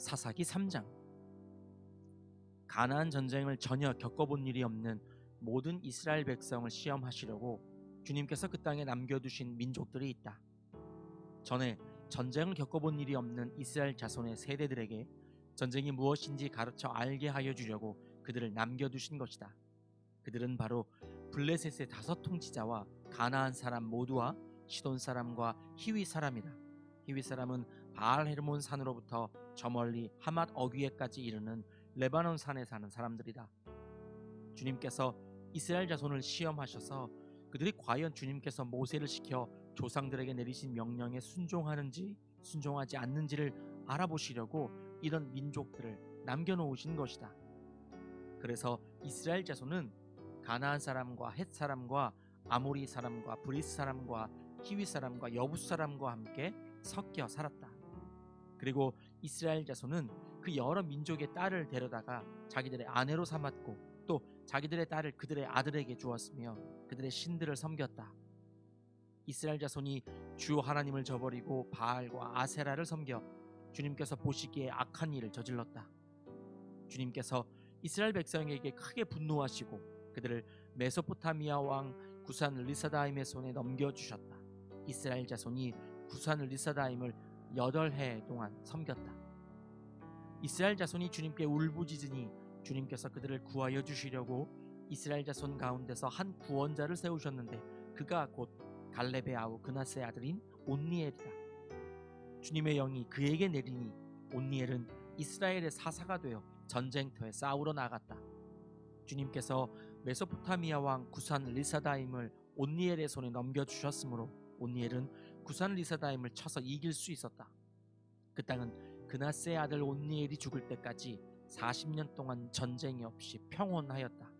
사사기 3장. 가나안 전쟁을 전혀 겪어본 일이 없는 모든 이스라엘 백성을 시험하시려고 주님께서 그 땅에 남겨두신 민족들이 있다. 전에 전쟁을 겪어본 일이 없는 이스라엘 자손의 세대들에게 전쟁이 무엇인지 가르쳐 알게 하여 주려고 그들을 남겨두신 것이다. 그들은 바로 블레셋의 5 통치자와 가나안 사람 모두와 시돈 사람과 히위 사람이다. 히위 사람은 바알 헤르몬 산으로부터 저 멀리 하맛 어귀에까지 이르는 레바논 산에 사는 사람들이다. 주님께서 이스라엘 자손을 시험하셔서 그들이 과연 주님께서 모세를 시켜 조상들에게 내리신 명령에 순종하는지 순종하지 않는지를 알아보시려고 이런 민족들을 남겨놓으신 것이다. 그래서 이스라엘 자손은 가나안 사람과 헷 사람과 아모리 사람과 브리스 사람과 히위 사람과 여부스 사람과 함께 섞여 살았다. 그리고 이스라엘 자손은 그 여러 민족의 딸을 데려다가 자기들의 아내로 삼았고 또 자기들의 딸을 그들의 아들에게 주었으며 그들의 신들을 섬겼다. 이스라엘 자손이 주 하나님을 저버리고 바알과 아세라를 섬겨 주님께서 보시기에 악한 일을 저질렀다. 주님께서 이스라엘 백성에게 크게 분노하시고 그들을 메소포타미아 왕 구산 리사다임의 손에 넘겨주셨다. 이스라엘 자손이 구산 리사다임을 8해 동안 섬겼다. 이스라엘 자손이 주님께 울부짖으니 주님께서 그들을 구하여 주시려고 이스라엘 자손 가운데서 한 구원자를 세우셨는데 그가 곧 갈렙의 아우 그나스의 아들인 온니엘이다. 주님의 영이 그에게 내리니 온니엘은 이스라엘의 사사가 되어 전쟁터에 싸우러 나갔다. 주님께서 메소포타미아 왕 구산 리사다임을 온니엘의 손에 넘겨주셨으므로 온니엘은 구산 리사다임을 쳐서 이길 수 있었다. 그 땅은 그나스의 아들 온니엘이 죽을 때까지 40년 동안 전쟁이 없이 평온하였다.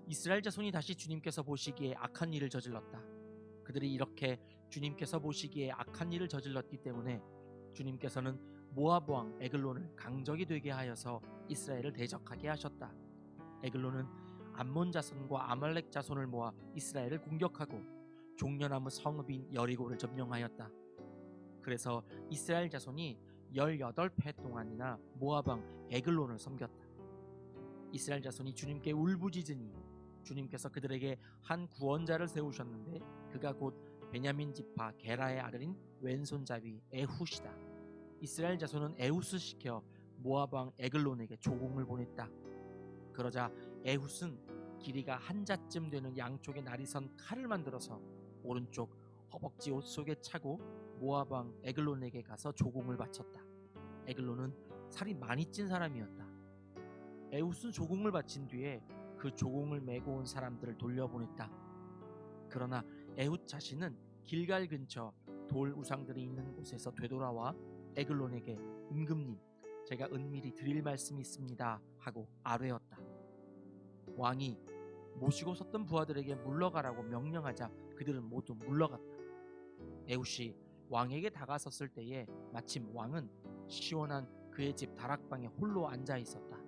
이스라엘 자손이 다시 주님께서 보시기에 악한 일을 저질렀다. 그들이 이렇게 주님께서 보시기에 악한 일을 저질렀기 때문에 주님께서는 모압 왕 에글론을 강적이 되게 하여서 이스라엘을 대적하게 하셨다. 에글론은 암몬 자손과 아말렉 자손을 모아 이스라엘을 공격하고 종려나무 성읍인 여리고를 점령하였다. 그래서 이스라엘 자손이 18해 동안이나 모압 왕 에글론을 섬겼다. 이스라엘 자손이 주님께 울부짖으니 주님께서 그들에게 한 구원자를 세우셨는데 그가 곧 베냐민 지파 게라의 아들인 왼손잡이 에훗이다. 이스라엘 자손은 에훗을 시켜 모압 왕 에글론에게 조공을 보냈다. 그러자 에훗은 길이가 한 자쯤 되는 양쪽에 날이 선 칼을 만들어서 오른쪽 허벅지 옷 속에 차고 모압 왕 에글론에게 가서 조공을 바쳤다. 에글론은 살이 많이 찐 사람이었다. 에훗은 조공을 바친 뒤에 그 조공을 메고 온 사람들을 돌려보냈다. 그러나 에훗 자신은 길갈 근처 돌 우상들이 있는 곳에서 되돌아와 에글론에게 임금님, 제가 은밀히 드릴 말씀이 있습니다 하고 아뢰었다. 왕이 모시고 섰던 부하들에게 물러가라고 명령하자 그들은 모두 물러갔다. 에훗이 왕에게 다가섰을 때에 마침 왕은 시원한 그의 집 다락방에 홀로 앉아 있었다.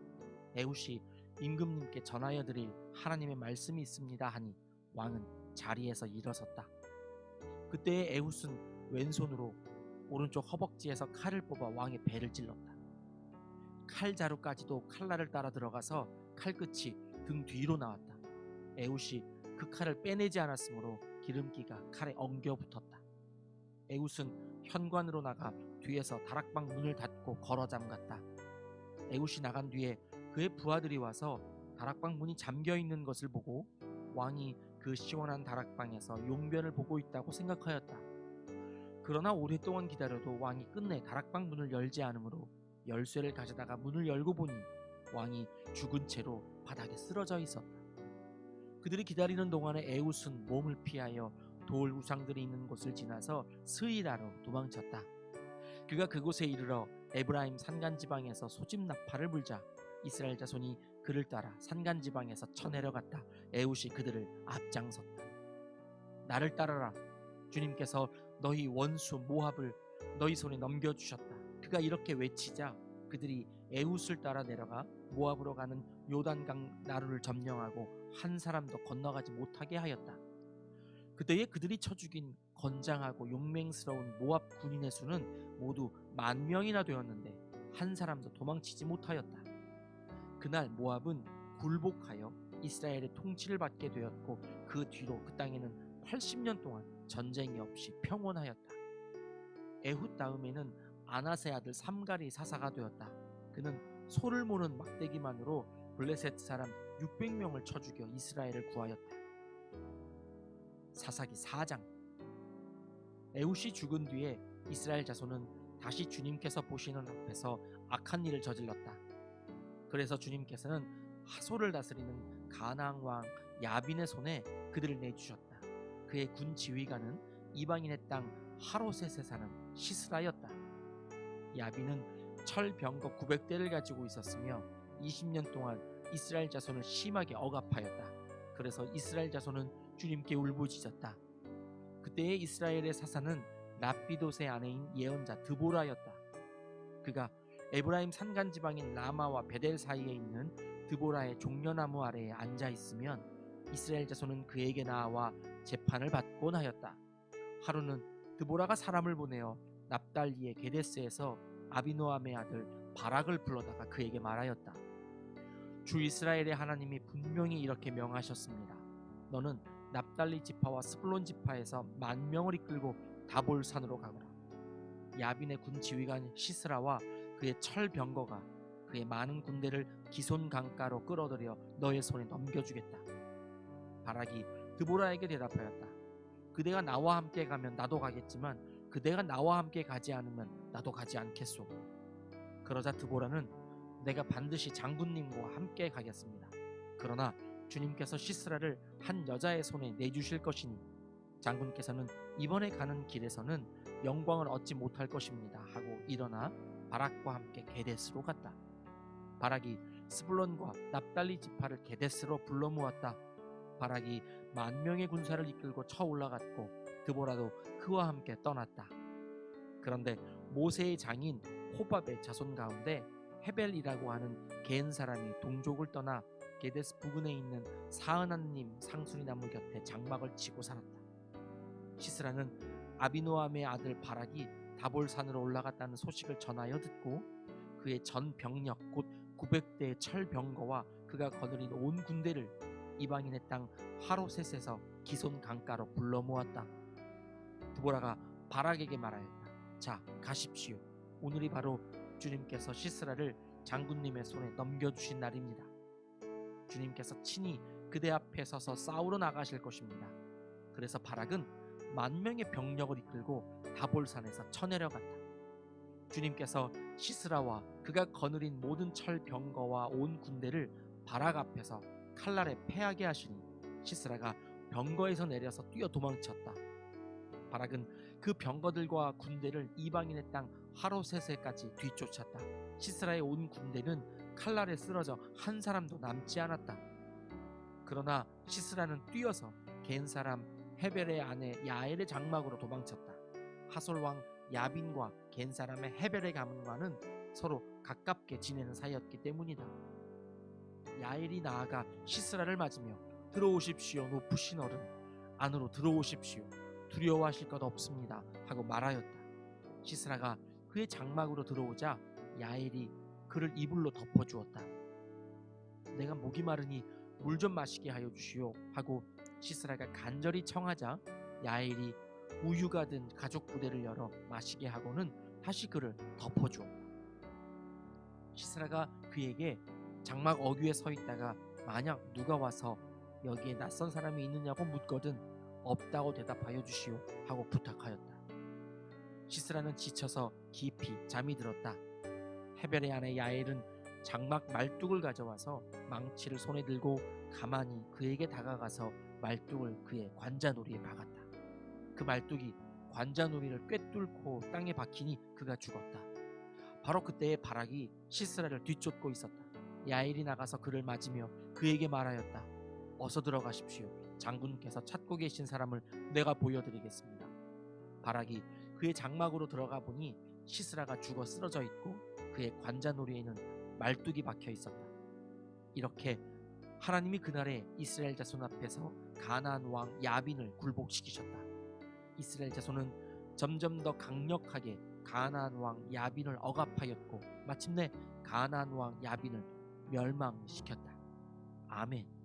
에훗이 임금님께 전하여 드릴 하나님의 말씀이 있습니다 하니 왕은 자리에서 일어섰다. 그때에 에훗은 왼손으로 오른쪽 허벅지에서 칼을 뽑아 왕의 배를 찔렀다. 칼자루까지도 칼날을 따라 들어가서 칼끝이 등 뒤로 나왔다. 에훗이 그 칼을 빼내지 않았으므로 기름기가 칼에 엉겨 붙었다. 에훗은 현관으로 나가 뒤에서 다락방 문을 닫고 걸어 잠갔다. 에훗이 나간 뒤에 그의 부하들이 와서 다락방 문이 잠겨 있는 것을 보고 왕이 그 시원한 다락방에서 용변을 보고 있다고 생각하였다. 그러나 오랫동안 기다려도 왕이 끝내 다락방 문을 열지 않으므로 열쇠를 가져다가 문을 열고 보니 왕이 죽은 채로 바닥에 쓰러져 있었다. 그들이 기다리는 동안에 에훗은 몸을 피하여 돌 우상들이 있는 곳을 지나서 스이라로 도망쳤다. 그가 그곳에 이르러 에브라임 산간지방에서 소집 나팔을 불자 이스라엘 자손이 그를 따라 산간지방에서 쳐내려갔다. 에훗이 그들을 앞장섰다. 나를 따르라. 주님께서 너희 원수 모압을 너희 손에 넘겨주셨다. 그가 이렇게 외치자 그들이 에훗을 따라 내려가 모압으로 가는 요단강 나루를 점령하고 한 사람도 건너가지 못하게 하였다. 그때에 그들이 쳐 죽인 건장하고 용맹스러운 모압 군인의 수는 모두 10,000명이나 되었는데 한 사람도 도망치지 못하였다. 그날 모압은 굴복하여 이스라엘의 통치를 받게 되었고 그 뒤로 그 땅에는 80년 동안 전쟁이 없이 평온하였다. 에훗 다음에는 아낫의 아들 삼갈이 사사가 되었다. 그는 소를 모는 막대기만으로 블레셋 사람 600명을 쳐 죽여 이스라엘을 구하였다. 사사기 4장. 에훗이 죽은 뒤에 이스라엘 자손은 다시 주님께서 보시는 앞에서 악한 일을 저질렀다. 그래서 주님께서는 하솔을 다스리는 가나안 왕 야빈의 손에 그들을 내주셨다. 그의 군 지휘관은 이방인의 땅 하로셋에 사는 시스라였다. 야빈은 철병거 900대를 가지고 있었으며 20년 동안 이스라엘 자손을 심하게 억압하였다. 그래서 이스라엘 자손은 주님께 울부짖었다. 그때의 이스라엘의 사사는 랍비돗의 아내인 예언자 드보라였다. 그가 에브라임 산간 지방인 라마와 베델 사이에 있는 드보라의 종려나무 아래에 앉아 있으면 이스라엘 자손은 그에게 나와 재판을 받곤 하였다. 하루는 드보라가 사람을 보내어 납달리의 게데스에서 아비노함의 아들 바락을 불러다가 그에게 말하였다. 주 이스라엘의 하나님이 분명히 이렇게 명하셨습니다. 너는 납달리 지파와 스불론 지파에서 10,000명을 이끌고 다볼산으로 가거라. 야빈의 군 지휘관 시스라와 그의 철병거가 그의 많은 군대를 기손 강가로 끌어들여 너의 손에 넘겨주겠다. 바락이 드보라에게 대답하였다. 그대가 나와 함께 가면 나도 가겠지만 그대가 나와 함께 가지 않으면 나도 가지 않겠소. 그러자 드보라는 내가 반드시 장군님과 함께 가겠습니다. 그러나 주님께서 시스라를 한 여자의 손에 내주실 것이니 장군께서는 이번에 가는 길에서는 영광을 얻지 못할 것입니다 하고 일어나 바락과 함께 게데스로 갔다. 바락이 스불론과 납달리 지파를 게데스로 불러 모았다. 바락이 10,000명의 군사를 이끌고 쳐 올라갔고 드보라도 그와 함께 떠났다. 그런데 모세의 장인 호밥의 자손 가운데 헤벨이라고 하는 겐 사람이 동족을 떠나 게데스 부근에 있는 사은한님 상수리 나무 곁에 장막을 치고 살았다. 시스라는 아비노함의 아들 바락이 다볼산으로 올라갔다는 소식을 전하여 듣고 그의 전 병력 곧 900대의 철병거와 그가 거느린 온 군대를 이방인의 땅 하로셋에서 기손 강가로 불러 모았다. 드보라가 바락에게 말하였다. 자, 가십시오. 오늘이 바로 주님께서 시스라를 장군님의 손에 넘겨주신 날입니다. 주님께서 친히 그대 앞에 서서 싸우러 나가실 것입니다. 그래서 바락은 10,000명의 병력을 이끌고 다볼산에서 쳐내려갔다. 주님께서 시스라와 그가 거느린 모든 철병거와 온 군대를 바락 앞에서 칼날에 패하게 하시니 시스라가 병거에서 내려서 뛰어 도망쳤다. 바락은 그 병거들과 군대를 이방인의 땅 하로셋에까지 뒤쫓았다. 시스라의 온 군대는 칼날에 쓰러져 한 사람도 남지 않았다. 그러나 시스라는 뛰어서 겐 사람 헤벨의 아내 야엘의 장막으로 도망쳤다. 하솔 왕 야빈과 겐 사람의 헤벨의 가문과는 서로 가깝게 지내는 사이였기 때문이다. 야엘이 나아가 시스라를 맞으며 들어오십시오 높으신 어른, 안으로 들어오십시오. 두려워하실 것 없습니다 하고 말하였다. 시스라가 그의 장막으로 들어오자 야엘이 그를 이불로 덮어주었다. 내가 목이 마르니 물 좀 마시게 하여 주시오 하고 시스라가 간절히 청하자 야엘이 우유가 든 가죽 부대를 열어 마시게 하고는 다시 그를 덮어주었다. 시스라가 그에게 장막 어귀에 서 있다가 만약 누가 와서 여기에 낯선 사람이 있느냐고 묻거든 없다고 대답하여 주시오 하고 부탁하였다. 시스라는 지쳐서 깊이 잠이 들었다. 헤벨의 아내 야엘은 장막 말뚝을 가져와서 망치를 손에 들고 가만히 그에게 다가가서 말뚝을 그의 관자놀이에 박았다. 그 말뚝이 관자놀이를 꿰뚫고 땅에 박히니 그가 죽었다. 바로 그때에 바락이 시스라를 뒤쫓고 있었다. 야엘이 나가서 그를 맞으며 그에게 말하였다. 어서 들어가십시오. 장군께서 찾고 계신 사람을 내가 보여드리겠습니다. 바락이 그의 장막으로 들어가 보니 시스라가 죽어 쓰러져 있고 그의 관자놀이에는 말뚝이 박혀 있었다. 이렇게 하나님이 그날에 이스라엘 자손 앞에서 가나안 왕 야빈을 굴복시키셨다. 이스라엘 자손은 점점 더 강력하게 가나안 왕 야빈을 억압하였고 마침내 가나안 왕 야빈을 멸망시켰다. 아멘.